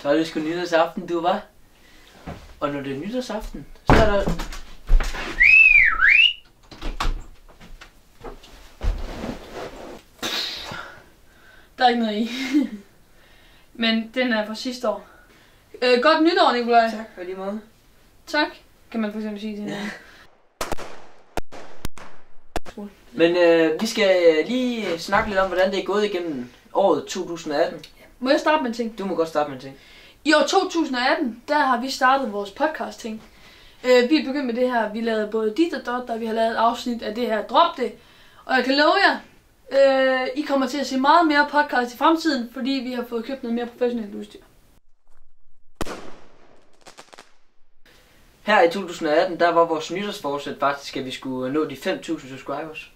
Så er det sgu nytårsaften, du var. Og når det er nytårsaften, så er der... Der er ikke noget i. Men den er fra sidste år. Godt nytår, Nikolaj. Tak for lige måde. Tak, kan man for eksempel sige til hinanden. Men vi skal lige snakke lidt om, hvordan det er gået igennem året 2018. Må jeg starte med en ting? Du må godt starte med en ting. I år 2018, der har vi startet vores podcast ting. Vi er begyndt med det her, vi lavede både dit og dot, og vi har lavet et afsnit af det her Drop det. Og jeg kan love jer, I kommer til at se meget mere podcast i fremtiden, fordi vi har fået købt noget mere professionelt udstyr. Her i 2018, der var vores nytårsforsæt faktisk, at vi skulle nå de 5.000 subscribers.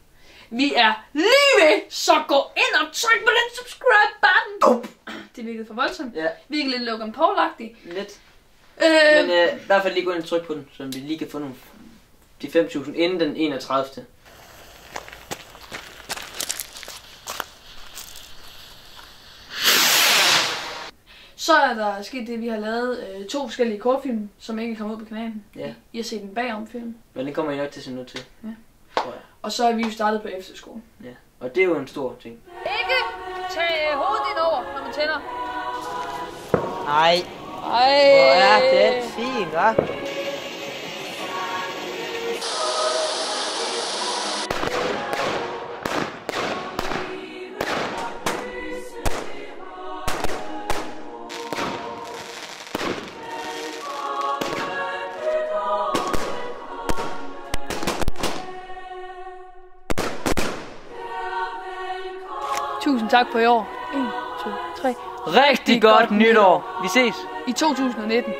Vi er lige ved, så gå ind og tryk på den subscribe-button. Det virkede for voldsomt. Ja. Virkede lidt Logan Paul-agtigt. Lidt. Men i hvert fald lige gå ind og tryk på den, så vi lige kan få nogle de 5.000 inden den 31. Så er der sket det, at vi har lavet 2 forskellige kortfilm, som ikke kommer ud på kanalen. Ja. I har set den bagom film. Men det kommer I nok til at se noget til. Ja. Tror jeg. Og så er vi jo startet på efterskole. Ja. Og det er jo en stor ting. Ikke tag hovedet ind over, når man tænder. Nej. Ej. Hvor er det fint, hva'? Tusind tak for i år. 1, 2, 3. Rigtig godt nytår. Vi ses. I 2019.